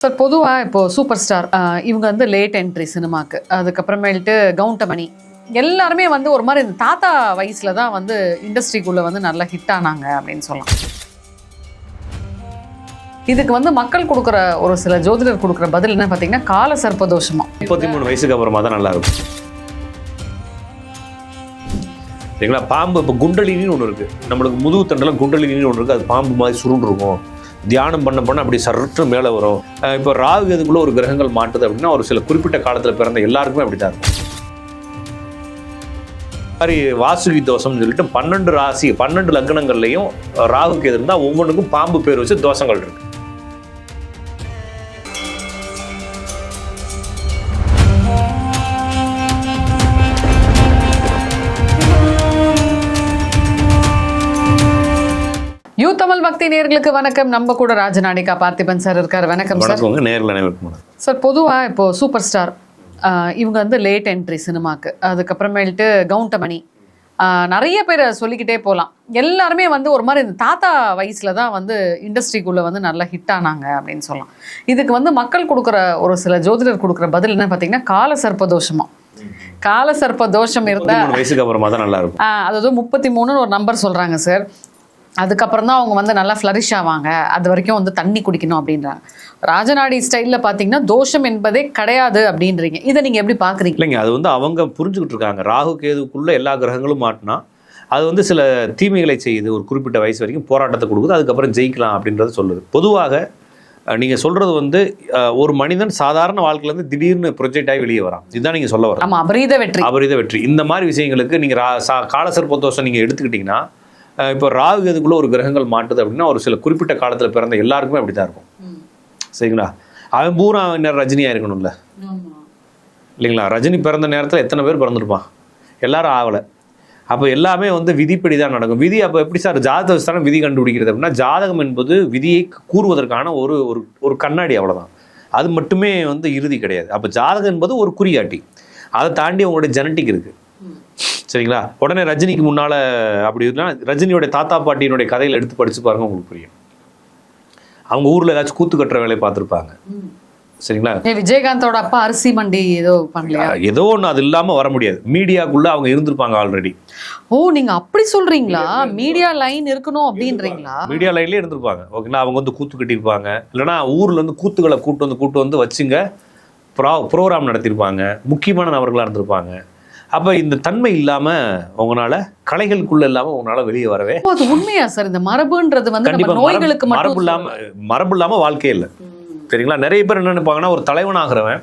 Sir பொதுவாக இப்போது super star இவங்க வந்து லேட் என்ட்ரி சினிமாவுக்கு, அதுக்கப்புறமேல்ட்டு கவுண்டமணி எல்லாருமே வந்து ஒரு மாதிரி இந்த தாத்தா வயசில் தான் வந்து இண்டஸ்ட்ரிக்குள்ளே வந்து நல்லா ஹிட் ஆனாங்க அப்படின்னு சொல்லலாம். இதுக்கு வந்து மக்கள் கொடுக்குற ஒரு சில ஜோதிடர் கொடுக்குற பதில் என்ன பார்த்தீங்கன்னா கால சர்ப்பதோஷமா. 33 வயசுக்கு அப்புறமா தான் நல்லா இருக்கும். சரிங்களா? பாம்பு இப்போ குண்டலினின்னு ஒன்று இருக்குது, நம்மளுக்கு முதுகு தண்டெல்லாம் குண்டலினின்னு ஒன்று இருக்குது. அது பாம்பு மாதிரி சுருண்டு இருக்கும். தியானம் பண்ண அப்படி சற்று மேலே வரும். இப்போ ராகு இதுக்குள்ளே ஒரு கிரகங்கள் மாட்டுது அப்படின்னா ஒரு சில குறிப்பிட்ட காலத்தில் பிறந்த எல்லாருக்குமே அப்படி தான் இருக்கும். மாதிரி வாசுகி தோஷம்னு சொல்லிட்டு 12 ராசி 12 லக்னங்கள்லையும் ராகுக்கு எது இருந்தால் ஒவ்வொன்றுக்கும் பாம்பு பேர் வச்சு தோஷங்கள் இருக்கு. யூ தமிழ் பக்தி நேயர்களுக்கு வணக்கம். நம்ம கூட ராஜநாடிகா பார்த்திபன் சார் இருக்கார். வணக்கம் சார். சார் பொதுவாக இப்போது சூப்பர் ஸ்டார் இவங்க வந்து லேட் என்ட்ரி சினிமாவுக்கு, அதுக்கப்புறமேல்ட்டு கவுண்டமணி நிறைய பேர் சொல்லிக்கிட்டே போகலாம். எல்லாருமே வந்து ஒரு மாதிரி இந்த தாத்தா வயசில் தான் வந்து இண்டஸ்ட்ரிக்குள்ளே வந்து நல்லா ஹிட் ஆனாங்க அப்படின்னு சொல்லலாம். இதுக்கு வந்து மக்கள் கொடுக்குற ஒரு சில ஜோதிடர் கொடுக்குற பதில் என்ன பார்த்தீங்கன்னா கால சர்ப்பதோஷமா. கால சர்ப்பதோஷம் இருந்தால் வயசுக்கு அப்புறமா தான் நல்லா இருக்கும். அதாவது 33 ஒரு நம்பர் சொல்கிறாங்க சார். அதுக்கப்புறம் தான் அவங்க வந்து நல்லா ஃப்ளரிஷ் ஆவாங்க. அது வரைக்கும் வந்து தண்ணி குடிக்கணும் அப்படின்றாங்க. ராஜநாடி ஸ்டைலில் பார்த்தீங்கன்னா தோஷம் என்பதே கிடையாது அப்படின்றீங்க. இதை நீங்கள் எப்படி பார்க்குறீங்க? இல்லைங்க, அது வந்து அவங்க புரிஞ்சுக்கிட்டு இருக்காங்க. ராகு கேதுக்குள்ளே எல்லா கிரகங்களும் மாட்டினா அது வந்து சில தீமைகளை செய்யுது. ஒரு குறிப்பிட்ட வயசு வரைக்கும் போராட்டத்தை கொடுக்குது, அதுக்கப்புறம் ஜெயிக்கலாம் அப்படின்றத சொல்லுது. பொதுவாக நீங்கள் சொல்கிறது வந்து ஒரு மனிதன் சாதாரண வாழ்க்கையிலேருந்து திடீர்னு ப்ரொஜெக்ட் ஆகி வெளியே வரான். இதுதான் நீங்கள் சொல்ல வர. ஆமாம், அபரீத வெற்றி. இந்த மாதிரி விஷயங்களுக்கு நீங்கள் காலசர்ப்ப தோஷம் நீங்கள் எடுத்துக்கிட்டிங்கன்னா, இப்போ ராகு இதுக்குள்ளே ஒரு கிரகங்கள் மாட்டுது அப்படின்னா ஒரு சில குறிப்பிட்ட காலத்தில் பிறந்த எல்லாருக்குமே அப்படி தான் இருக்கும். சரிங்களா? அவன் பூரா ரஜினியாக இருக்கணும்ல, இல்லைங்களா? ரஜினி பிறந்த நேரத்தில் எத்தனை பேர் பிறந்திருப்பான்? எல்லாரும் ஆகலை. அப்போ எல்லாமே வந்து விதிப்படி தான் நடக்கும். விதி அப்போ எப்படி சார் ஜாதக வச்சு விதி கண்டுபிடிக்கிறது அப்படின்னா, ஜாதகம் என்பது விதியை கூறுவதற்கான ஒரு ஒரு கண்ணாடி, அவ்வளோதான். அது மட்டுமே வந்து இறுதி கிடையாது. அப்போ ஜாதகம் என்பது ஒரு குறிகாட்டி. அதை தாண்டி உங்களுடைய ஜெனட்டிக் இருக்குது. சரிங்களா? உடனே ரஜினிக்கு முன்னால் அப்படி இருந்தால் ரஜினியோடைய தாத்தா பாட்டியினுடைய கதையில் எடுத்து படித்து பாருங்க, உங்களுக்கு புரியும். அவங்க ஊரில் ஏதாச்சும் கூத்து கட்டுற வேலையை பார்த்துருப்பாங்க. சரிங்களா? விஜயகாந்தோட அப்பா அரிசி மண்டி ஏதோ பண்ணலையா? ஏதோ ஒன்று அது இல்லாமல் வர முடியாது. மீடியாக்குள்ளே அவங்க இருந்திருப்பாங்க ஆல்ரெடி. ஓ, நீங்கள் அப்படி சொல்கிறீங்களா? மீடியா லைன் இருக்கணும் அப்படின்றீங்களா? மீடியா லைன்லேயே இருந்திருப்பாங்க. ஓகேங்களா? அவங்க வந்து கூத்து கட்டியிருப்பாங்க. இல்லைனா ஊரில் வந்து கூத்துக்களை கூட்டு வந்து வச்சுங்க ப்ரோக்ராம் நடத்தியிருப்பாங்க. முக்கியமான நபர்களாக இருந்திருப்பாங்க. அப்போ இந்த தன்மை இல்லாமல் உங்களால் கலைகளுக்குள்ள இல்லாமல் உங்களால் வெளியே வரவே. அது உண்மையா சார்? இந்த மரபுன்றது வந்து நோய்களுக்கு மரபு இல்லாமல் வாழ்க்கையே இல்லை. சரிங்களா? நிறைய பேர் என்ன நினைப்பாங்கன்னா, ஒரு தலைவனாகிறவன்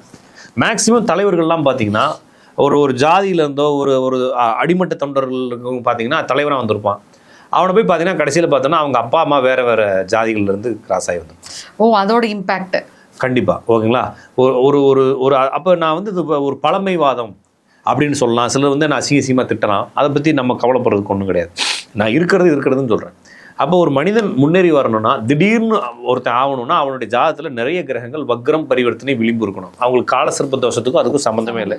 மேக்சிமம் தலைவர்கள்லாம் பார்த்தீங்கன்னா ஒரு ஜாதியிலேருந்தோ ஒரு அடிமட்ட தொண்டர்கள் பார்த்தீங்கன்னா தலைவனாக வந்திருப்பான். அவனை போய் பார்த்தீங்கன்னா கடைசியில் பார்த்தோன்னா அவங்க அப்பா அம்மா வேறு ஜாதிகள்லேருந்து கிராஸ் ஆகி வந்து. ஓ, அதோட இம்பேக்ட் கண்டிப்பாக. ஓகேங்களா? ஒரு அப்போ நான் வந்து ஒரு பழமைவாதம் அப்படின்னு சொல்லலாம். சிலர் வந்து நான் அசிங்கமாக திட்டலாம். அதை பற்றி நம்ம கவலைப்படுறதுக்கு ஒன்றும் கிடையாது. நான் இருக்கிறதுன்னு சொல்கிறேன். அப்போ ஒரு மனிதன் முன்னேறி வரணும்னா, திடீர்னு ஒருத்தன் ஆகணும்னா அவனுடைய ஜாதகத்தில் நிறைய கிரகங்கள் வக்ரம் பரிவர்த்தனை விளிம்பு இருக்கணும். அவங்களுக்கு காலசர்ப்ப தோஷத்துக்கும் அதுக்கும் சம்மந்தமே இல்லை.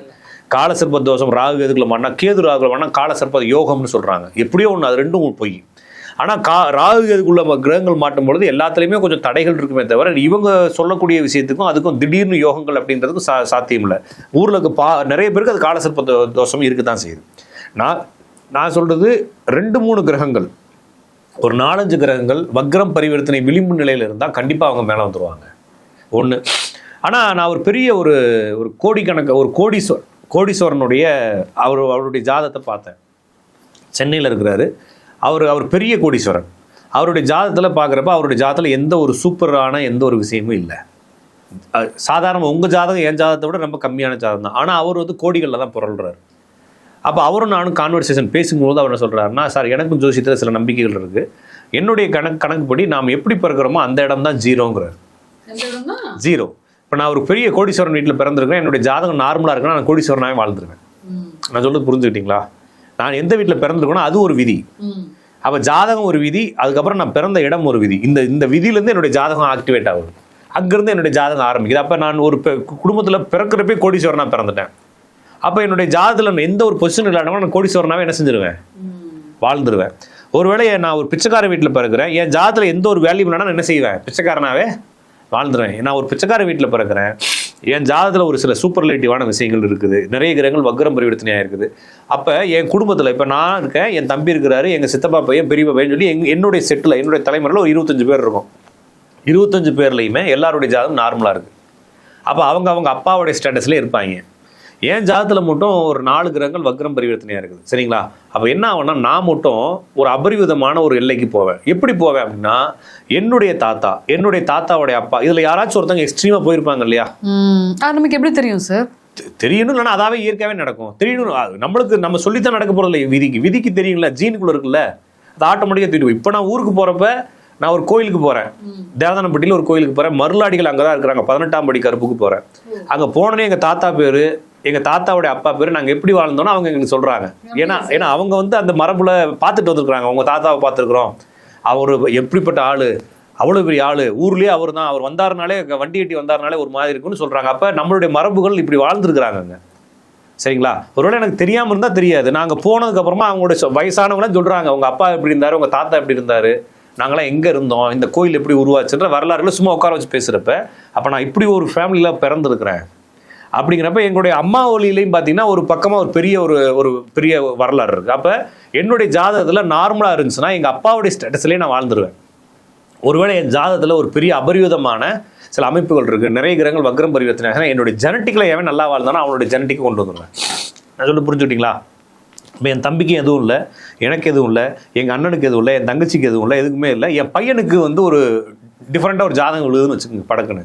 காலசர்ப்ப தோஷம் ராகு எதுக்குள்ள மாட்டினா, கேது ராகுல மாட்டினா காலசர்ப்ப யோகம்னு சொல்கிறாங்க. எப்படியோ ஒன்று, அது ரெண்டும் போய். ஆனால் ராகு எதுக்குள்ள கிரகங்கள் மாட்டும் பொழுது எல்லாத்துலேயுமே கொஞ்சம் தடைகள் இருக்குமே தவிர இவங்க சொல்லக்கூடிய விஷயத்துக்கும் அதுக்கும் திடீர்னு யோகங்கள் அப்படின்றதுக்கும் சாத்தியம் இல்லை. ஊரில் நிறைய பேருக்கு அது காலசர்ப்ப தோஷம் இருக்க தான் செய்யுது. நான் சொல்கிறது 2-3 கிரகங்கள், ஒரு 4-5 கிரகங்கள் வக்ரம் பரிவர்த்தனை விளிம்பு நிலையில் இருந்தால் கண்டிப்பாக அவங்க மேலே வந்துடுவாங்க. ஒன்று. ஆனால் நான் ஒரு பெரிய ஒரு ஒரு கோடீஸ்வரனுடைய அவருடைய ஜாதகத்தை பார்த்தேன். சென்னையில் இருக்கிறாரு. அவர் பெரிய கோடீஸ்வரன். அவருடைய ஜாதகத்தில் பார்க்குறப்ப அவருடைய ஜாதகத்தில் எந்த ஒரு சூப்பரான எந்த ஒரு விஷயமும் இல்லை. சாதாரண உங்கள் ஜாதகம் என் ஜாதகத்தை விட ரொம்ப கம்மியான ஜாதகம் தான். ஆனால் அவர் வந்து கோடிகளில் தான் புரள்றாரு. அப்போ அவரும் நானும் கான்வர்சேஷன் பேசும்போது அவர் என்ன சொல்கிறாருன்னா, சார் எனக்கும் ஜோசியத்தில் சில நம்பிக்கைகள் இருக்குது. என்னுடைய கணக்குப்படி நாம் எப்படி பிறக்கிறோமோ அந்த இடம் தான் ஜீரோங்கிறார். ஜீரோ. இப்போ நான் ஒரு பெரிய கோடீஸ்வரன் வீட்டில் பிறந்திருக்கேன். என்னுடைய ஜாதகம் நார்மலாக இருக்குன்னா நான் கோடீஸ்வரனாகவே வாழ்ந்துருவேன். நான் சொல்றது புரிஞ்சுக்கிட்டீங்களா? நான் எந்த வீட்டில் பிறந்திருக்கேனோ அது ஒரு விதி. அப்போ ஜாதகம் ஒரு விதி, அதுக்கப்புறம் நான் பிறந்த இடம் ஒரு விதி. இந்த விதியிலேருந்து என்னுடைய ஜாதகம் ஆக்டிவேட் ஆகுது. அங்கேருந்து என்னுடைய ஜாதகம் ஆரம்பிக்குது. அப்போ நான் ஒரு குடும்பத்தில் பிறக்கிறப்பே கோடீஸ்வரனாக பிறந்துட்டேன். அப்போ என்னுடைய ஜாதகத்தில் எந்த ஒரு பொசிஷன் இல்லாதவங்க நான் கோடீஸ்வரனாகவே என்ன செஞ்சிருவேன்? வாழ்ந்துருவேன். ஒருவேளை நான் ஒரு பிச்சைக்கார வீட்டில் பிறகுறேன், என் ஜாதகத்தில் எந்த ஒரு வேல்யூ இல்லைனா என்ன செய்வேன்? பிச்சைக்காரனாகவே வாழ்ந்துருவேன். நான் ஒரு பிச்சைக்கார வீட்டில் பிறக்கிறேன், என் ஜாதகத்தில் ஒரு சில சூப்பர்லேட்டிவான விஷயங்கள் இருக்குது, நிறைய கிரகங்கள் வக்ரம் பரிவர்த்தனையாக இருக்குது. அப்போ என் குடும்பத்தில் இப்போ நான் இருக்கேன், என் தம்பி இருக்கிறாரு, எங்கள் சித்தப்பா பையன் பெரியப்பா பையன் சொல்லி என்னுடைய செட்டில் என்னுடைய தலைமுறையில் ஒரு 25 பேர் இருக்கும். 25 பேர்லையுமே எல்லாருடைய ஜாதகம் நார்மலாக இருக்குது. அப்போ அவங்க அப்பாவுடைய ஸ்டேட்டஸ்லேயே இருப்பாங்க. என் ஜாதகத்தில் மட்டும் ஒரு 4 கிரகங்கள் வக்ரம் பரிவர்த்தனையாக இருக்குது. சரிங்களா? அப்போ என்ன ஆகும்னா நான் மட்டும் ஒரு அபரிவிதமான ஒரு எல்லைக்கு போவேன். எப்படி போவேன் அப்படின்னா, என்னுடைய தாத்தாவுடைய அப்பா, இதில் யாராச்சும் ஒருத்தவங்க எக்ஸ்ட்ரீமாக போயிருப்பாங்க இல்லையா? நமக்கு எப்படி தெரியும் சார்? தெரியணும், இல்லைன்னா அதாவே இயற்கையாகவே நடக்கும். தெரியணும், நம்மளுக்கு நம்ம சொல்லித்தான் நடக்க போகிறதில்ல. விதிக்கு தெரியுங்களா, ஜீனுக்குள்ளே இருக்குல்ல, அது ஆட்டோமேட்டிக்காக தெரியும். இப்போ நான் ஊருக்கு போகிறப்ப நான் ஒரு கோயிலுக்கு போகிறேன், தேவதானப்பட்டியில் ஒரு கோயிலுக்கு போகிறேன், மருளாடிகள் அங்கே தான் இருக்கிறாங்க, 18ஆம் படி கருப்புக்கு போகிறேன். அங்கே போனோன்னே எங்கள் தாத்தா பேர், எங்கள் தாத்தாவுடைய அப்பா பேர், நாங்கள் எப்படி வாழ்ந்தோன்னா அவங்க எங்களுக்கு சொல்கிறாங்க. ஏன்னா அவங்க வந்து அந்த மரபுல பார்த்துட்டு வந்துருக்குறாங்க. அவங்க தாத்தாவை பார்த்துருக்குறோம், அவர் எப்படிப்பட்ட ஆள், அவ்வளோ பெரிய ஆள், ஊர்லேயே அவர் தான், அவர் வந்தாருனாலே வண்டி கட்டி வந்தாருனாலே ஒரு மாதிரி இருக்குன்னு சொல்கிறாங்க. அப்போ நம்மளுடைய மரபுகள் இப்படி வாழ்ந்துருக்குறாங்க. சரிங்களா? ஒருவேளை எனக்கு தெரியாமல் இருந்தால் தெரியாது. நாங்கள் போனதுக்கப்புறமா அவங்களுடைய வயசானவங்களாம் சொல்கிறாங்க, உங்கள் அப்பா எப்படி இருந்தார், உங்கள் தாத்தா எப்படி இருந்தார், நாங்களாம் எங்கே இருந்தோம், இந்த கோயில் எப்படி உருவாச்சுன்ற வரலாறுல சும்மா உட்கார வச்சு பேசுகிறப்ப, அப்போ நான் இப்படி ஒரு ஃபேமிலியில் பிறந்திருக்கிறேன் அப்படிங்கிறப்ப எங்களுடைய அம்மா ஒளியிலையும் பார்த்தீங்கன்னா ஒரு பக்கமாக ஒரு பெரிய வரலாறு இருக்குது. அப்போ என்னுடைய ஜாதகத்தில் நார்மலாக இருந்துச்சுன்னா எங்கள் அப்பாவுடைய ஸ்டேட்டஸ்லேயே நான் வாழ்ந்துருவேன். ஒருவேளை என் ஜாதகத்தில் ஒரு பெரிய அபரிவிதமான சில அமைப்புகள் இருக்குது, நிறைய கிரகங்கள் வக்ரம் பரிவர்த்தனை, என்னுடைய ஜெனட்டிக்கில் எவன் நல்லா வாழ்ந்தானோ அவனுடைய ஜெனட்டிக்கை கொண்டு வந்துடுவேன். நான் சொல்லி புரிஞ்சுக்கிட்டீங்களா? இப்போ என் தம்பிக்கு எதுவும் இல்லை, எனக்கு எதுவும் இல்லை, எங்கள் அண்ணனுக்கு எதுவும் இல்லை, என் தங்கச்சிக்கு எதுவும் இல்லை, எதுக்குமே இல்லை. என் பையனுக்கு வந்து ஒரு டிஃப்ரெண்ட்டாக ஒரு ஜாதகம் விழுதுன்னு வச்சுக்கோங்க படக்குன்னு.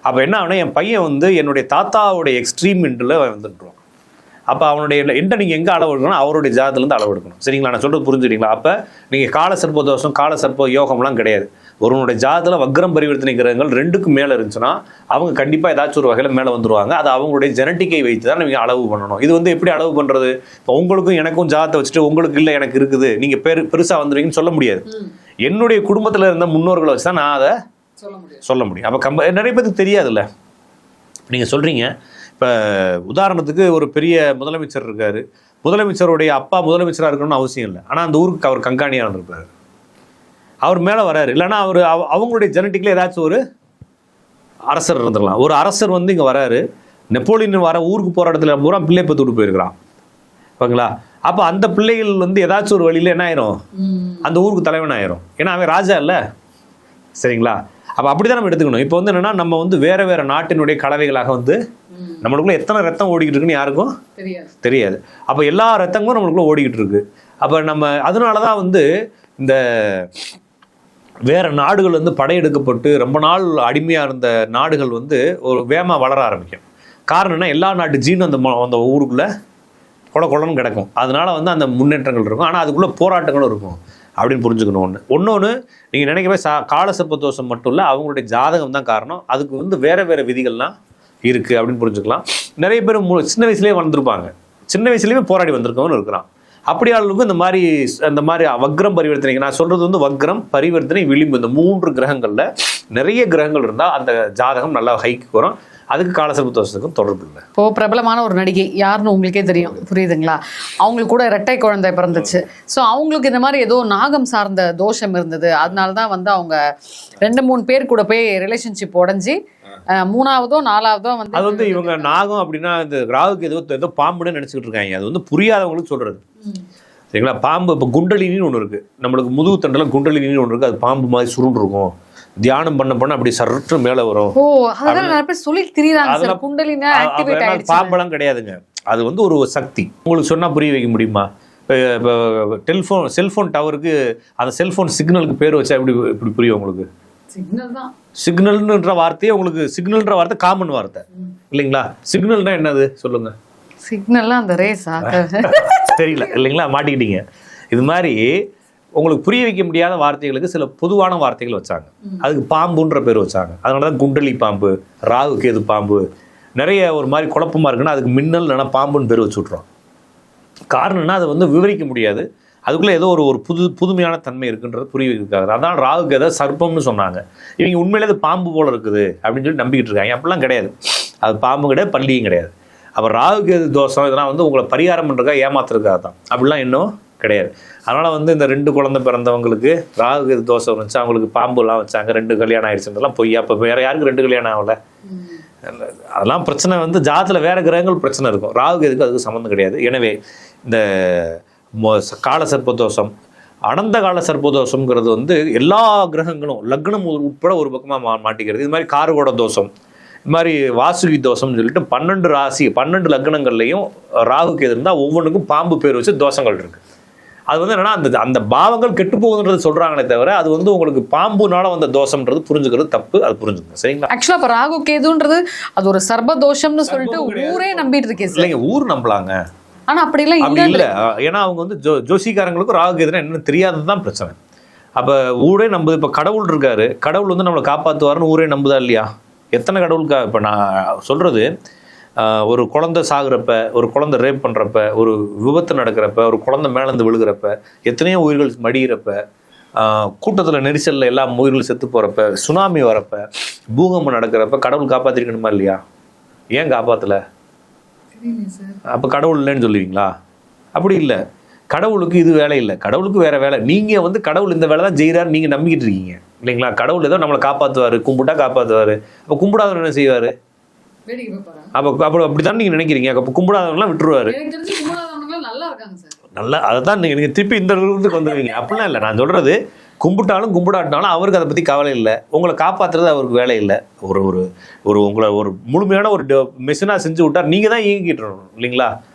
அப்போ என்ன ஆகுனா, என் பையன் வந்து என்னுடைய தாத்தாவுடைய எக்ஸ்ட்ரீம் இன்ட்டில் வந்துட்டுருவான். அப்போ அவனுடைய எண்டை நீங்கள் எங்கே அளவு எடுக்கணும், அவருடைய ஜாதத்துலேருந்து அளவு எடுக்கணும். சரிங்களா? நான் சொல்கிறது புரிஞ்சுக்கிட்டீங்களா? அப்போ நீங்கள் கால சர்ப்ப தோஷம், கால சர்ப்ப யோகம்லாம் கிடையாது. ஒருவனுடைய ஜாதத்தில் வக்ரம் பரிவர்த்தனை கிரகங்கள் 2க்கும் மேலே இருந்துச்சுன்னா அவங்க கண்டிப்பாக ஏதாச்சும் ஒரு வகையில் மேலே வந்துருவாங்க. அது அவங்களுடைய ஜெனட்டிக்கை வைத்து தான் நீங்கள் அளவு பண்ணணும். இது வந்து எப்படி அளவு பண்ணுறது? இப்போ உங்களுக்கும் எனக்கும் ஜாதத்தை வச்சுட்டு உங்களுக்கு இல்லை எனக்கு இருக்குது, நீங்கள் பெருசாக வந்துடுவீங்கன்னு சொல்ல முடியாது. என்னுடைய குடும்பத்தில் இருந்த முன்னோர்களை வச்சு தான் நான் அதை சொல்ல முடியும். அப்போ நிறைய பேருக்கு தெரியாதுல்ல. நீங்கள் சொல்கிறீங்க, இப்போ உதாரணத்துக்கு ஒரு பெரிய முதலமைச்சர் இருக்கார், முதலமைச்சருடைய அப்பா முதலமைச்சராக இருக்கணும்னு அவசியம் இல்லை, ஆனால் அந்த ஊருக்கு அவர் கண்காணியாக இருப்பார், அவர் மேலே வராரு. இல்லைன்னா அவங்களுடைய ஜெனட்டிக்கில் ஏதாச்சும் ஒரு அரசர் இருந்துடலாம். ஒரு அரசர் வந்து இங்கே வராரு, நெப்போலியன் வர ஊருக்கு போகிற இடத்துல பூரா பிள்ளை பத்து விட்டு போயிருக்கிறான். ஓகேங்களா? அப்போ அந்த பிள்ளைகள் வந்து ஏதாச்சும் ஒரு வழியில் என்ன ஆயிரும், அந்த ஊருக்கு தலைவன் ஆயிரும். ஏன்னா அவன் ராஜா இல்லை. சரிங்களா? அப்போ அப்படி தான் நம்ம எடுத்துக்கணும். இப்போ வந்து என்னென்னா, நம்ம வந்து வேறு வேறு நாட்டினுடைய கலவைகளாக வந்து நம்மளுக்குள்ள எத்தனை ரத்தம் ஓடிக்கிட்டு இருக்குன்னு யாருக்கும் தெரியாது. அப்போ எல்லா ரத்தங்களும் நம்மளுக்குள்ள ஓடிக்கிட்டு இருக்கு. அப்போ நம்ம அதனால தான் வந்து இந்த வேறு நாடுகள் வந்து படையெடுக்கப்பட்டு ரொம்ப நாள் அடிமையாக இருந்த நாடுகள் வந்து ஒரு வேகமாக வளர ஆரம்பிக்கும். காரணம் என்ன? எல்லா நாட்டு ஜீனும் அந்த ஊருக்குள்ளே கொலன்னு கிடக்கும். அதனால வந்து அந்த முன்னேற்றங்கள் இருக்கும், ஆனால் அதுக்குள்ளே போராட்டங்களும் இருக்கும் அப்படின்னு புரிஞ்சுக்கணும். ஒன்று நீங்கள் நினைக்கவே கால சர்ப்ப தோஷம் மட்டும் இல்லை, அவங்களுடைய ஜாதகம் தான் காரணம். அதுக்கு வந்து வேறு வேறு விதிகள்லாம் இருக்குது அப்படின்னு புரிஞ்சுக்கலாம். நிறைய பேர் சின்ன வயசுலேயே வந்திருப்பாங்க, சின்ன வயசுலேயுமே போராடி வந்திருக்கவன்னு இருக்கிறான். அப்படி ஆளுக்கும் இந்த மாதிரி வக்ரம் பரிவர்த்தனை, நான் சொல்கிறது வந்து வக்ரம் பரிவர்த்தனை விளிம்பு, இந்த 3 கிரகங்களில் நிறைய கிரகங்கள் இருந்தால் அந்த ஜாதகம் நல்லா ஹைக்கு வரும். அதுக்கு காலசர்ப்ப தோஷத்துக்கும் தொடர்பு இல்லை. இப்போ பிரபலமான ஒரு நடிகை யாருன்னு உங்களுக்கே தெரியும், புரியுதுங்களா? அவங்களுக்கு கூட இரட்டை குழந்தை பிறந்துச்சு. ஸோ அவங்களுக்கு இந்த மாதிரி ஏதோ நாகம் சார்ந்த தோஷம் இருந்தது. அதனால தான் வந்து அவங்க 2-3 பேர் கூட போய் ரிலேஷன்ஷிப் உடஞ்சி 3ஆவதோ 4ஆவதோ வந்து அது வந்து இவங்க நாகம் அப்படின்னா இந்த ராகுக்கு ஏதோ பாம்புன்னு நினச்சிக்கிட்டு இருக்காங்க. அது வந்து புரியாதவங்களுக்கு சொல்கிறது. சரிங்களா? பாம்பு இப்போ குண்டலினின்னு ஒன்று இருக்குது, நம்மளுக்கு முதுகு தண்டெல்லாம் குண்டலினின்னு ஒன்று இருக்குது, அது பாம்பு மாதிரி சுருண்டு இருக்கும், தியானம் பண்ண அப்படி சற்று மேலே வரும். பாம்பெல்லாம் கிடையாதுங்க, அது வந்து ஒரு சக்தி. உங்களுக்கு சொன்னா புரிய வைக்க முடியுமா? இப்போ செல்போன் டவருக்கு அந்த செல்போன் சிக்னலுக்கு பேர் வச்சா இப்படி புரியும் உங்களுக்கு? சிக்னல்ன்ற வார்த்தையே உங்களுக்கு, சிக்னல்ன்ற வார்த்தை காமன் வார்த்தை இல்லைங்களா? சிக்னல்னா என்னது சொல்லுங்க? சிக்னல்லாம் அந்த ரேஸா தெரியல இல்லைங்களா? மாட்டிக்கிட்டீங்க. இது மாதிரி உங்களுக்கு புரிய வைக்க முடியாத வார்த்தைகளுக்கு சில பொதுவான வார்த்தைகள் வச்சாங்க. அதுக்கு பாம்புன்ற பேர் வச்சாங்க. அதனால தான் குண்டலி பாம்பு, ராகு கேது பாம்பு, நிறைய ஒரு மாதிரி குழப்பமாக இருக்குன்னா அதுக்கு மின்னல் இல்லைன்னா பாம்புன்னு பேர் வச்சு விட்றோம். காரணம்னா அதை வந்து விவரிக்க முடியாது, அதுக்குள்ளே ஏதோ ஒரு புதுமையான தன்மை இருக்குன்றது புரிய வைக்கிறாங்க. அதான் ராகு கேதை சர்ப்பம்னு சொன்னாங்க. இவங்க உண்மையிலே அது பாம்பு போல் இருக்குது அப்படின்னு சொல்லி நம்பிக்கிட்டு இருக்காங்க. அப்படிலாம் கிடையாது, அது பாம்பு கிடையாது, பள்ளியும் கிடையாது. அப்போ ராகு கேது தோஷம் இதெல்லாம் வந்து உங்களை பரிகாரம் பண்ணுறதுக்காக ஏமாத்துறதுக்காக தான். அப்படிலாம் இன்னும் கிடையாது. அதனால் வந்து இந்த 2 குழந்தை பிறந்தவங்களுக்கு ராகு தோஷம் இருந்துச்சு, அவங்களுக்கு பாம்புலாம் வச்சாங்க, 2 கல்யாணம் ஆயிடுச்சுன்றலாம் பொய்யா. அப்போ வேறு யாருக்கு 2 கல்யாணம் ஆகலை? அதெல்லாம் பிரச்சனை வந்து ஜாதத்தில் வேறு கிரகங்கள் பிரச்சனை இருக்கும். ராகு எதுக்கு அதுக்கு சம்மந்தம் கிடையாது. எனவே இந்த கால சர்ப்பதோஷம், அனந்த கால சர்ப்பதோஷம்ங்கிறது வந்து எல்லா கிரகங்களும் லக்னம் உட்பட ஒரு பக்கமாக மாட்டிக்கிறது. இது மாதிரி காரகோட தோஷம், இது மாதிரி வாசுகி தோஷம்னு சொல்லிட்டு 12 ராசி 12 லக்னங்கள்லையும் ராகு கேது இருந்தால் ஒவ்வொன்றுக்கும் பாம்பு பேர் வச்சு தோஷங்கள் இருக்குது. அது வந்து என்னன்னா அந்த பாவங்கள் கெட்டு போகுதுன்றது சொல்றாங்களே தவிர அது வந்து உங்களுக்கு பாம்புனால வந்த தோஷம்ன்றது புரிஞ்சுக்கிறது தப்பு. அது புரிஞ்சுங்க, சரிங்களா? ஆக்சுவலா இப்ப ராகு கேதுன்றது அது ஒரு சர்ப தோஷம்னு சொல்லிட்டு ஊரே நம்பிட்டு இருக்கேன். இல்லைங்க, ஊர் நம்பலாங்க, ஆனா அப்படி எல்லாம் அப்படி இல்லை. ஏன்னா அவங்க வந்து ஜோசிக்காரங்களுக்கும் ராகு கேதுன்னா என்னன்னு தெரியாததுதான் பிரச்சனை. அப்ப ஊரே நம்புது. இப்ப கடவுள் இருக்காரு, கடவுள் வந்து நம்மளை காப்பாற்றுவாருன்னு ஊரே நம்புதா இல்லையா? எத்தனை கடவுளுக்கா? இப்போ நான் சொல்றது, ஒரு குழந்தை சாகுறப்ப, ஒரு குழந்தை ரேப் பண்ணுறப்ப, ஒரு விபத்து நடக்கிறப்ப, ஒரு குழந்தை மேலேருந்து விழுகிறப்ப, எத்தனையோ உயிர்கள் மடிகிறப்ப, கூட்டத்தில் நெரிசலில் எல்லா உயிர்களும் செத்து போகிறப்ப, சுனாமி வரப்ப, பூகம்பம் நடக்கிறப்ப கடவுள் காப்பாற்றிருக்கணுமா இல்லையா? ஏன் காப்பாற்றலை? அப்போ கடவுள் இல்லைன்னு சொல்லுவீங்களா? அப்படி இல்லை. கடவுளுக்கு இது வேலை இல்லை, கடவுளுக்கு வேற வேலை. நீங்கள் வந்து கடவுள் இந்த வேலை தான் செய்கிறாரு நீங்கள் நம்பிக்கிட்டு இருக்கீங்க இல்லைங்களா? கடவுள் ஏதோ நம்மளை காப்பாற்றுவார், கும்பிட்டா காப்பாற்றுவார். அப்போ கும்பிடாதவர் என்ன செய்வார்? அப்போ அப்படித்தான் நீங்கள் நினைக்கிறீங்க. அப்போ கும்பிடாதவங்களாம் விட்டுருவாரு. நல்லா அதை தான் நீங்கள் திருப்பி இந்த இடத்துக்கு வந்துடுவீங்க. அப்படிலாம் இல்லை. நான் சொல்கிறது, கும்பிட்டாலும் கும்பிடாட்டினாலும் அவருக்கு அதை பற்றி கவலை இல்லை. உங்களை காப்பாற்றுறது அவருக்கு வேலை இல்லை. ஒரு ஒரு ஒரு உங்களை ஒரு முழுமையான ஒரு மெஷினாக செஞ்சு விட்டார், நீங்கள் தான் இயங்கிட்டு இருக்கணும் இல்லைங்களா?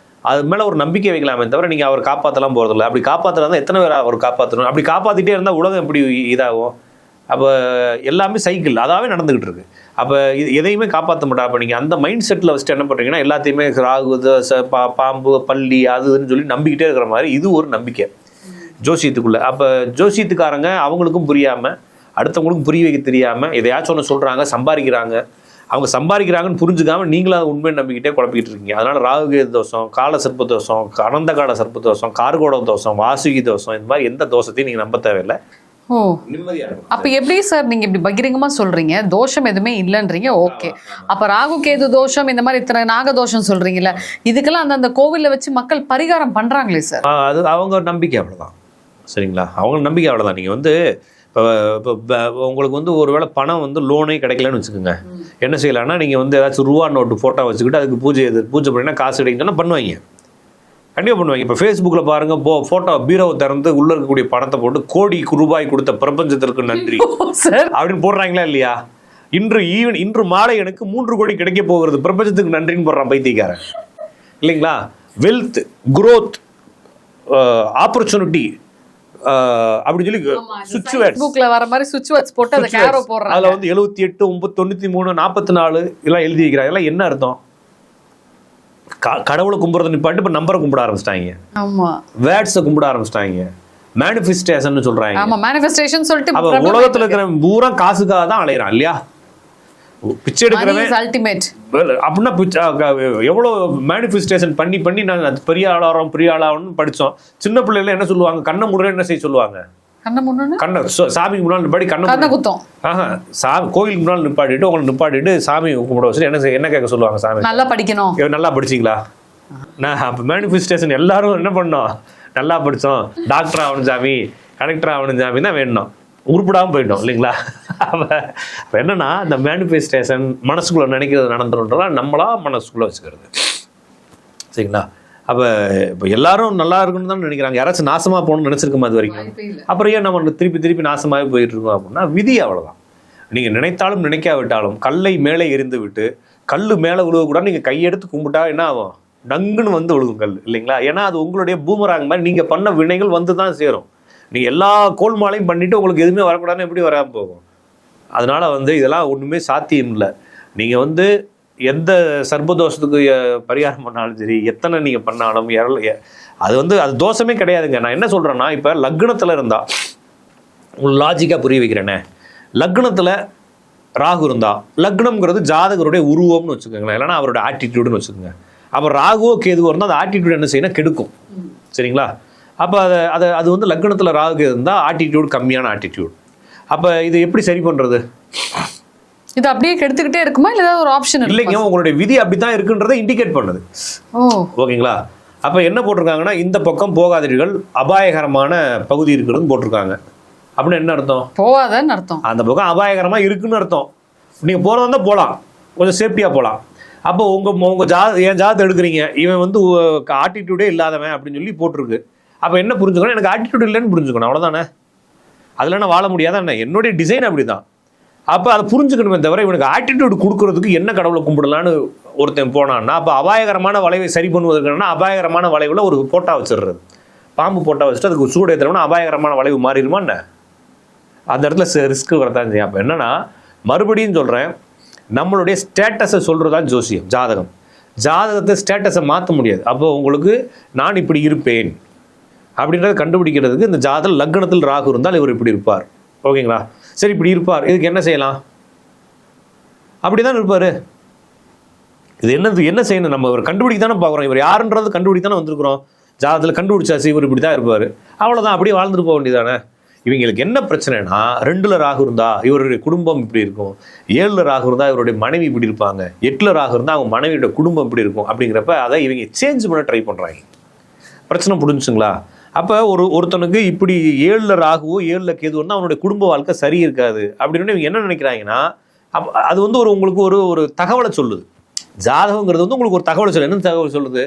அது மேலே ஒரு நம்பிக்கை வைக்கலாமே தவிர நீங்கள் அவர் காப்பாற்றலாம் போகிறதில்ல. அப்படி காப்பாற்றுறதா எத்தனை பேர் அவர் காப்பாற்றணும்? அப்படி காப்பாற்றிட்டே இருந்தால் உலகம் எப்படி இதாகும்? அப்போ எல்லாமே சைக்கிள் அதாவே நடந்துக்கிட்டு இருக்கு. அப்போ எதையுமே காப்பாற்ற மாட்டா. அப்போ நீங்கள் அந்த மைண்ட் செட்டில் வச்சுட்டு என்ன பண்ணுறீங்கன்னா, எல்லாத்தையுமே ராகு பாம்பு பள்ளி அதுன்னு சொல்லி நம்பிக்கிட்டே இருக்கிற மாதிரி இது ஒரு நம்பிக்கை ஜோசியத்துக்குள்ளே. அப்போ ஜோசியத்துக்காரங்க அவங்களுக்கும் புரியாமல், அடுத்தவங்களுக்கும் புரிய வைக்க தெரியாமல் எதையாச்சும் ஒன்று சொல்கிறாங்க, சம்பாதிக்கிறாங்க. அவங்க சம்பாதிக்கிறாங்கன்னு புரிஞ்சுக்காமல் நீங்களும் அதை உண்மையை நம்பிக்கிட்டே குழப்பிக்கிட்டு இருக்கீங்க. அதனால் ராகுகேது தோஷம், கால சர்ப்ப தோஷம், அனந்த கால சர்ப்ப தோஷம், கார்கோட தோஷம், வாசுகி தோஷம், இந்த மாதிரி எந்த தோஷத்தையும் நீங்கள் நம்ப தேவையில்லை. ஓ, அப்ப எப்படி சார் நீங்க இப்படி பகிரங்கமா சொல்றீங்க, தோஷம் எதுவுமே இல்லைன்றீங்க? ஓகே, அப்ப ராகு கேது தோஷம் இந்த மாதிரி இத்தனை நாக தோஷம் சொல்றீங்கல்ல, இதுக்கெல்லாம் அந்த கோவில்ல வச்சு மக்கள் பரிகாரம் பண்றாங்களே சார்? அது அவங்க நம்பிக்கை அவ்வளவுதான், சரிங்களா? அவங்க நம்பிக்கை அவ்வளவுதான். நீங்க வந்து உங்களுக்கு வந்து ஒருவேளை பணம் வந்து லோனே கிடைக்கலன்னு வச்சுக்கோங்க, என்ன செய்யலாம்னா நீங்கள் வந்து ஏதாச்சும் ரூபா நோட்டு ஃபோட்டோ வச்சுக்கிட்டு அதுக்கு பூஜை பண்ணினா காசு கிடைக்குன்னா பண்ணுவாங்க, கண்டிப்பாக பண்ணுவாங்க. இப்போ ஃபேஸ்புக்கில் பாருங்கள், ஃபோட்டோ பீரோவை திறந்து உள்ளே இருக்கக்கூடிய பணத்தை போட்டு கோடி ரூபாய் கொடுத்த பிரபஞ்சத்திற்கு நன்றி அப்படின்னு போடுறாங்களா இல்லையா? இன்று மாலை எனக்கு 3 கோடி கிடைக்க போகிறது, பிரபஞ்சத்துக்கு நன்றின்னு போடுறான் பைத்தியக்காரன் இல்லைங்களா? வெல்த், குரோத், ஆப்பர்ச்சுனிட்டி அப்படி சொல்லி சுவிட்ச் வேர்ட்ஸ்ல வர மாதிரி சுவிட்ச் வேர்ட்ஸ் போட்டு அந்த கேரோ போடுறாங்க. அதுல வந்து 78 93 44 எல்லாம் எழுதி வைக்கிறாங்க. எல்லாம் என்ன அர்த்தம்? கடவுளை கும்பிடுறது நிப்பாட்டு இப்ப நம்பரை கும்பிட ஆரம்பிச்சிட்டாங்க. ஆமா, வேர்ட்ஸை கும்பிட ஆரம்பிச்சிட்டாங்க. மேனிஃபெஸ்டேஷன் சொல்றாங்க. ஆமா, மேனிஃபெஸ்டேஷன் சொல்லிட்டு அப்ப உலகத்துல இருக்கிற பூரா காசுக்காக தான் அலையறான் இல்லையா? பிச்சை எடுக்கிறவன் அல்டிமேட் அப்படின்னா எவ்வளோ மேனிஃபெஸ்டேஷன் பண்ணி நான் பெரிய ஆளாகணும்னு படித்தோம். சின்ன பிள்ளைல என்ன சொல்லுவாங்க? கண்ணை முறை என்ன செய்ய சொல்லுவாங்க? கண்ணை சாமிக்கு முன்னால் நிப்பாடி கண்ணை குத்தம். கோயிலுக்கு முன்னால் நிப்பாட்டிட்டு உங்களை நிப்பாட்டிட்டு சாமி கும்பிட வச்சுட்டு என்ன கேட்க சொல்லுவாங்க? சாமி நல்லா படிக்கணும். நல்லா படிச்சிங்களா? நான் அப்போ மேனிஃபெஸ்டேஷன் எல்லாரும் என்ன பண்ணோம்? நல்லா படித்தோம், டாக்டர் ஆகணும் சாமி, கலெக்டர் ஆகணும் சாமி தான் வேணும், உருப்படாமல் போயிட்டோம் இல்லைங்களா? அப்போ என்னன்னா, இந்த மேனிஃபெஸ்டேஷன் மனசுக்குள்ளே நினைக்கிறது நடந்துருன்றதா நம்மளா மனசுக்குள்ளே வச்சுக்கிறது, சரிங்களா? அப்போ இப்போ எல்லாரும் நல்லா இருக்குன்னு தான் நினைக்கிறாங்க. யாராச்சும் நாசமாக போகணும்னு நினச்சிருக்கோம் அது வரைக்கும்? அப்புறம் ஏன் நம்ம திருப்பி நாசமாகவே போயிட்டு இருக்கோம் அப்படின்னா, விதி அவ்வளோதான். நீங்கள் நினைத்தாலும் நினைக்காவிட்டாலும் கல்லை மேலே எரிந்து விட்டு கல் மேலே விழுவக்கூட நீங்கள் கையெடுத்து கும்பிட்டா என்ன ஆகும்? டங்குன்னு வந்து விழுகும் கல் இல்லைங்களா? ஏன்னா அது உங்களுடைய பூமராங் மாதிரி நீங்கள் பண்ண வினைகள் வந்து தான் சேரும். நீங்கள் எல்லா கோல்மாலையும் பண்ணிவிட்டு உங்களுக்கு எதுவுமே வரக்கூடாதுன்னு எப்படி வராமல் போகும்? அதனால் வந்து இதெல்லாம் ஒன்றுமே சாத்தியம் இல்லை. நீங்கள் வந்து எந்த சர்ப்பதோஷத்துக்கு பரிகாரம் பண்ணாலும் சரி, எத்தனை நீங்கள் பண்ணாலும் அது வந்து அது தோஷமே கிடையாதுங்க. நான் என்ன சொல்கிறேன்னா, இப்போ லக்னத்தில் இருந்தால் உங்களுக்கு லாஜிக்காக புரிய வைக்கிறேனே, லக்னத்தில் ராகு இருந்தால், லக்னம்ங்கிறது ஜாதகருடைய உருவம்னு வச்சுக்கோங்களேன், இல்லைன்னா அவருடைய ஆட்டிடியூடுன்னு வச்சுக்கோங்க. அப்போ ராகுவோ கேதுவோ இருந்தால் அந்த ஆட்டிடியூட் என்ன செய்யணும்? கெடுக்கும், சரிங்களா? அப்போ அது வந்து லக்னத்தில் ராகு இருந்தால் ஆட்டிடியூட் கம்மியான ஆட்டிடியூட். அப்போ இது எப்படி சரி பண்ணுறது? இது அப்படியே கெடுத்துக்கிட்டே இருக்குமா இல்லை ஏதாவது ஒரு ஆப்ஷன்? இல்லைங்க, உங்களுடைய விதி அப்படித்தான் இருக்குன்றதை இண்டிகேட் பண்ணுது. ஓகேங்களா? அப்போ என்ன போட்டிருக்காங்கன்னா, இந்த பக்கம் போகாதீர்கள், அபாயகரமான பகுதி இருக்குதுன்னு போட்டிருக்காங்க. அப்படின்னு என்ன அர்த்தம்? போகாதன்னு அர்த்தம். அந்த பக்கம் அபாயகரமாக இருக்குன்னு அர்த்தம். நீங்கள் போகிறதா இருந்தால் போகலாம், கொஞ்சம் சேஃப்டியாக போகலாம். அப்போ உங்கள் என் ஜாதத்தை எடுக்கிறீங்க, இவன் வந்து ஆட்டிடியூடே இல்லாதவன் அப்படின்னு சொல்லி போட்டிருக்கு. அப்போ என்ன புரிஞ்சுக்கணும்? எனக்கு ஆட்டிடியூட் இல்லைன்னு புரிஞ்சுக்கணும், அவ்வளோதானே. அதில் நான் வாழ முடியாதான் என்ன? என்னுடைய டிசைன் அப்படி தான். அப்போ அதை புரிஞ்சுக்கணுமே தவிர இவனுக்கு ஆட்டிடியூட் கொடுக்கறதுக்கு என்ன கடவுளை கும்பிடலான்னு ஒருத்தன் போனான்னா, அப்போ அபாயகரமான வளைவை சரி பண்ணுவதற்குன்னா அபாயகரமான வளைவில் ஒரு போட்டா வச்சிடுறது. பாம்பு போட்டா வச்சுட்டு அதுக்கு சூடு ஏற்றுறோம்னா அபாயகரமான வளைவு மாறிடுமா என்ன? அந்த இடத்துல ரிஸ்க் வரத்தான் செய்யும். அப்போ என்னன்னா, மறுபடியும் சொல்கிறேன், நம்மளுடைய ஸ்டேட்டஸை சொல்கிறது தான் ஜோசியம், ஜாதகம். ஜாதகத்தை ஸ்டேட்டஸை மாற்ற முடியாது. அப்போ உங்களுக்கு நான் இப்படி இருப்பேன் அப்படின்றத கண்டுபிடிக்கிறதுக்கு இந்த ஜாதகம் லக்னத்தில் ராகு இருந்தால் இவர் இப்படி இருப்பார், ஓகேங்களா? சரி, இப்படி இருப்பார், இதுக்கு என்ன செய்யலாம்? அப்படி தான் இருப்பார். இது என்ன செய்யணும்? நம்ம இவர் கண்டுபிடிக்க தானே பார்க்குறோம். இவர் யாருன்றது கண்டுபிடிக்க தானே வந்திருக்கிறோம். ஜாதகத்தில் கண்டுபிடிச்சாச்சு இவர் இப்படி தான் இருப்பார், அவ்வளோதான். அப்படியே வாழ்ந்துட்டு போக வேண்டியதானே. இவங்களுக்கு என்ன பிரச்சனைனா, 2ல் ராகு இருந்தா இவருடைய குடும்பம் இப்படி இருக்கும், 7ல் ராகு இருந்தால் இவருடைய மனைவி இப்படி இருப்பாங்க, 8ல் ராகு இருந்தால் அவங்க மனைவியோட குடும்பம் இப்படி இருக்கும். அப்படிங்கிறப்ப அதை இவங்க சேஞ்ச் பண்ண ட்ரை பண்ணுறாங்க. பிரச்சனை புரிஞ்சுங்களா? அப்போ ஒருத்தனுக்கு இப்படி 7ல் ராகுவோ 7ல் கேதுவோன்னா அவனுடைய குடும்ப வாழ்க்கை சரி இருக்காது அப்படின்னு இவங்க என்ன நினைக்கிறாங்கன்னா, அது வந்து உங்களுக்கு ஒரு தகவலை சொல்லுது. ஜாதகங்கிறது வந்து உங்களுக்கு ஒரு தகவலை சொல்லுது. என்ன தகவல் சொல்லுது?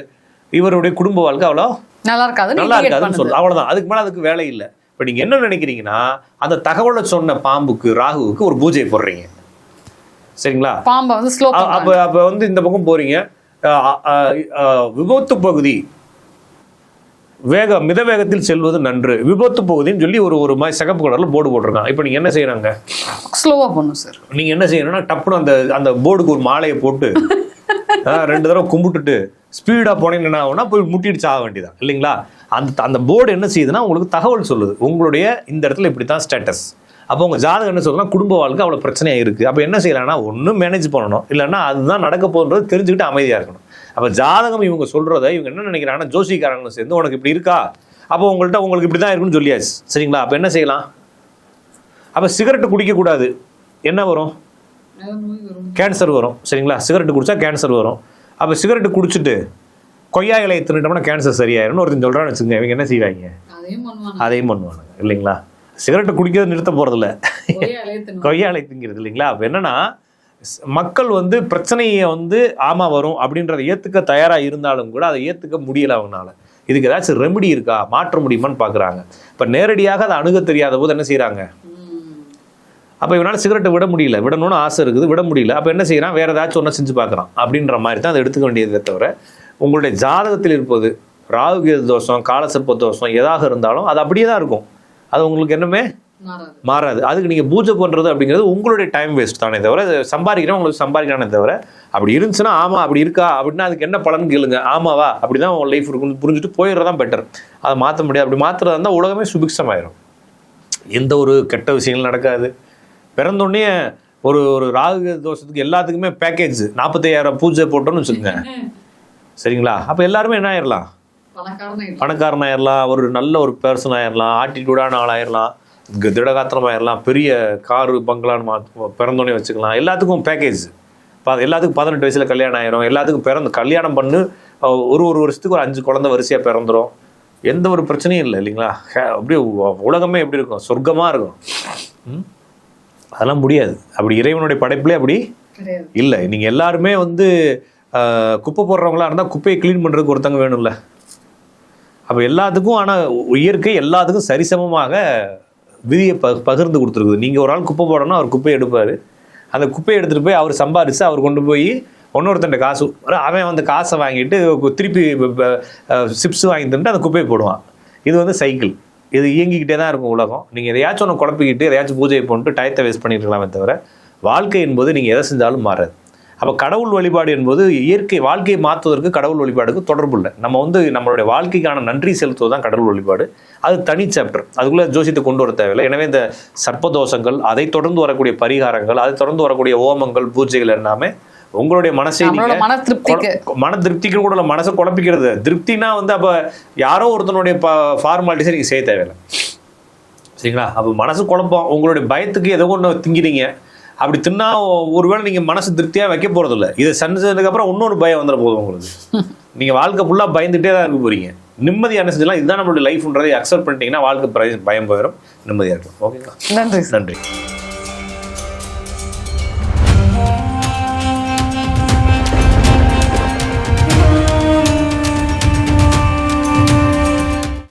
இவருடைய குடும்ப வாழ்க்கை அவ்வளோ நல்லா இருக்காதுன்னு சொல்லுது, அவ்வளோதான். அதுக்கு மேலே அதுக்கு வேலை இல்லை. இப்போ நீங்கள் என்ன நினைக்கிறீங்கன்னா, அந்த தகவலை சொன்ன பாம்புக்கு, ராகுவுக்கு ஒரு பூஜை போடுறீங்க, சரிங்களா? பாம்பை வந்து ஸ்லோ. அப்போ வந்து இந்த பக்கம் போறீங்க, விபத்து பகுதி மித வேகத்தில் செல்வது நன்று, விபத்து பகுதின்னு சொல்லி ஒரு மாதிரி சிகப்பு கலர்ல போர்டு போட்டிருக்கான். இப்போ நீங்க என்ன செய்யறாங்க? ஸ்லோவா பண்ணும் சார். நீங்க என்ன செய்யணும்னா, டப்புன்னு அந்த போர்டுக்கு ஒரு மாலையை போட்டு 2 தடவை கும்பிட்டுட்டு ஸ்பீடா போனீங்கன்னா போய் முட்டிட்டு சாக வேண்டியதான், இல்லைங்களா? அந்த போர்டு என்ன செய்யுதுன்னா உங்களுக்கு தகவல் சொல்லுது, உங்களுடைய இந்த இடத்துல இப்படி தான் ஸ்டேட்டஸ். அப்போ உங்கள் ஜாதகம் என்ன சொல்லுன்னா, குடும்ப வாழ்க்கை அவ்வளோ பிரச்சனையாக இருக்குது. அப்போ என்ன செய்யலாம்னா, ஒன்றும் மேனேஜ் பண்ணணும், இல்லைன்னா அதுதான் நடக்க போகிறது தெரிஞ்சுக்கிட்டு அமைதியாக இருக்கணும். அப்போ ஜாதகம் இவங்க சொல்கிறத இவங்க என்ன நினைக்கிறாங்கன்னா, ஜோசிக்காரங்களும் சேர்ந்து உனக்கு இப்படி இருக்கா, அப்போ உங்களுக்கு இப்படி தான் இருக்குன்னு சொல்லியாச்சு, சரிங்களா? அப்போ என்ன செய்யலாம்? அப்போ சிகரெட்டு குடிக்கக்கூடாது, என்ன வரும்? கேன்சர் வரும், சரிங்களா? சிகரெட்டு குடித்தா கேன்சர் வரும். அப்போ சிகரெட்டு குடிச்சிட்டு கொய்யா இலையை தின்னுட்டோம்னா கேன்சர் சரியாயிரும்னு ஒருத்தன் சொல்கிறான்னு வச்சுக்கோங்க. இவங்க என்ன செய்வாங்க? அதையும் பண்ணுவாங்க, இல்லைங்களா? சிகரெட்டு குடிக்கிறது நிறுத்த போகிறதில்ல, கொய்யா இலை திங்கிறது, இல்லைங்களா? அப்போ என்னன்னா, மக்கள் வந்து பிரச்சனையை வந்து ஆமாம் வரும் அப்படின்றத ஏற்றுக்க தயாராக இருந்தாலும் கூட அதை ஏற்றுக்க முடியலை அவங்களால. இதுக்கு ஏதாச்சும் ரெமெடி இருக்கா, மாற்ற முடியுமான்னு பார்க்குறாங்க. இப்போ நேரடியாக அதை அணுக தெரியாத போது என்ன செய்கிறாங்க? அப்போ இவனால் சிகரெட்டை விட முடியல, விடணும்னு ஆசை இருக்குது, விட முடியல. அப்போ என்ன செய்யறான்? வேறு ஏதாச்சும் ஒன்று செஞ்சு பார்க்குறான். அப்படின்ற மாதிரி தான் அதை எடுத்துக்க வேண்டியதை தவிர, உங்களுடைய ஜாதகத்தில் இருப்பது ராகுகேது தோஷம், காலசர்ப்ப தோஷம் எதாக இருந்தாலும் அது அப்படியே தான் இருக்கும். அது உங்களுக்கு என்னமே மாறாது. அதுக்கு நீங்கள் பூஜை பண்ணுறது அப்படிங்கிறது உங்களுடைய டைம் வேஸ்ட் தானே தவிர, சம்பாதிக்கிறோம் உங்களுக்கு சம்பாதிக்கிறானே தவிர, அப்படி இருந்துச்சுன்னா ஆமாம் அப்படி இருக்கா அப்படின்னா அதுக்கு என்ன பலன் கேளுங்க. ஆமாவா அப்படி தான் உங்கள் லைஃப் இருக்குன்னு புரிஞ்சுட்டு போயிடுறதான் பெட்டர். அதை மாற்ற முடியாது. அப்படி மாற்றுறதா இருந்தால் உலகமே சுபிக்ஷமாயிரும், எந்த ஒரு கெட்ட விஷயங்களும் நடக்காது. பிறந்தோடனே ஒரு ராகு தோஷத்துக்கு எல்லாத்துக்குமே பேக்கேஜ் 45,000 பூஜை போட்டோன்னு வச்சுக்கோங்க, சரிங்களா? அப்போ எல்லாருமே என்ன ஆயிடலாம்? பணக்காரன் ஆயிடலாம், ஒரு நல்ல ஒரு பர்சன் ஆயிடலாம், ஆட்டிடியூடான ஆள் ஆயிடலாம், திடகாத்திரம் ஆயிடலாம், பெரிய காரு பங்களான்னு பிறந்தோடனே வச்சுக்கலாம். எல்லாத்துக்கும் பேக்கேஜ். எல்லாத்துக்கும் 18 வயசுல கல்யாணம் ஆயிரும், எல்லாத்துக்கும் கல்யாணம் பண்ணு ஒரு வருஷத்துக்கு ஒரு 5 குழந்தை வரிசையாக பிறந்துடும், எந்த ஒரு பிரச்சனையும் இல்லை, இல்லைங்களா? அப்படியே உலகமே எப்படி இருக்கும்? சொர்க்கமாக இருக்கும். அதெல்லாம் முடியாது. அப்படி இறைவனுடைய படைப்புலேயே அப்படி இல்லை. நீங்கள் எல்லாருமே வந்து குப்பை போடுறவங்களா இருந்தால் குப்பையை க்ளீன் பண்ணுறதுக்கு ஒருத்தங்க வேணும்ல. அப்போ எல்லாத்துக்கும், ஆனால் இயற்கை எல்லாத்துக்கும் சரிசமமாக விதியை பகிர்ந்து கொடுத்துருக்குது. நீங்கள் ஒரு ஆள் குப்பை போடணும், அவர் குப்பையை எடுப்பார், அந்த குப்பையை எடுத்துகிட்டு போய் அவர் சம்பாரித்து அவர் கொண்டு போய் இன்னொருத்தண்ட காசு, அவன் வந்து காசை வாங்கிட்டு திருப்பி சிப்ஸ் வாங்கி தந்துட்டு அந்த குப்பையை போடுவான். இது வந்து சைக்கிள், இது இயங்கிக்கிட்டே தான் இருக்கும் உலகம். நீங்கள் எதையாச்சும் ஒன்று குழப்பிக்கிட்டு எதையாச்சும் பூஜையை பண்ணிட்டு டயத்தை வேஸ்ட் பண்ணிட்டு இருக்கலாமே தவிர, வாழ்க்கை என்பது நீங்கள் எதை செஞ்சாலும் மாறாது. அப்போ கடவுள் வழிபாடு என்பது இயற்கை வாழ்க்கையை மாற்றுவதற்கு கடவுள் வழிபாடுக்கு தொடர்பு இல்லை. நம்ம வந்து நம்மளுடைய வாழ்க்கைக்கான நன்றி செலுத்துவது தான் கடவுள் வழிபாடு. அது தனி சாப்டர், அதுக்குள்ளே ஜோசியத்தை கொண்டு வர தேவையில்லை. எனவே இந்த சர்ப்பதோஷங்கள், அதை தொடர்ந்து வரக்கூடிய பரிகாரங்கள், அதை தொடர்ந்து வரக்கூடிய ஓமங்கள், பூஜைகள் எல்லாமே உங்களுடைய மனசை மன திருப்திக்கு கூட மனசை குழப்பிக்கிறது. திருப்தினா வந்து அப்போ யாரோ ஒருத்தனுடைய ஃபார்மாலிட்டிஸை நீங்கள் செய்ய தேவையில்லை, சரிங்களா? அப்போ மனசு குழப்பம், உங்களுடைய பயத்துக்கு ஏதோ ஒன்று திங்கிறீங்க, அப்படி தின்னா ஒருவேளை நீங்கள் மனசு திருப்தியாக வைக்க போகிறதில்ல. இதை செஞ்சதுக்கப்புறம் இன்னொரு பயம் வந்துட போதும் உங்களுக்கு. நீங்கள் வாழ்க்கை ஃபுல்லாக பயந்துகிட்டே தான் இருக்க போகிறீங்க. நிம்மதியாக என்ன செஞ்சலாம், இதுதான் நம்மளுடைய லைஃப்ன்றதை அக்செப்ட் பண்ணிட்டீங்கன்னா வாழ்க்கை பயம் போயிடும், நிம்மதியாக இருக்கும். ஓகேங்களா? நன்றி. நன்றி.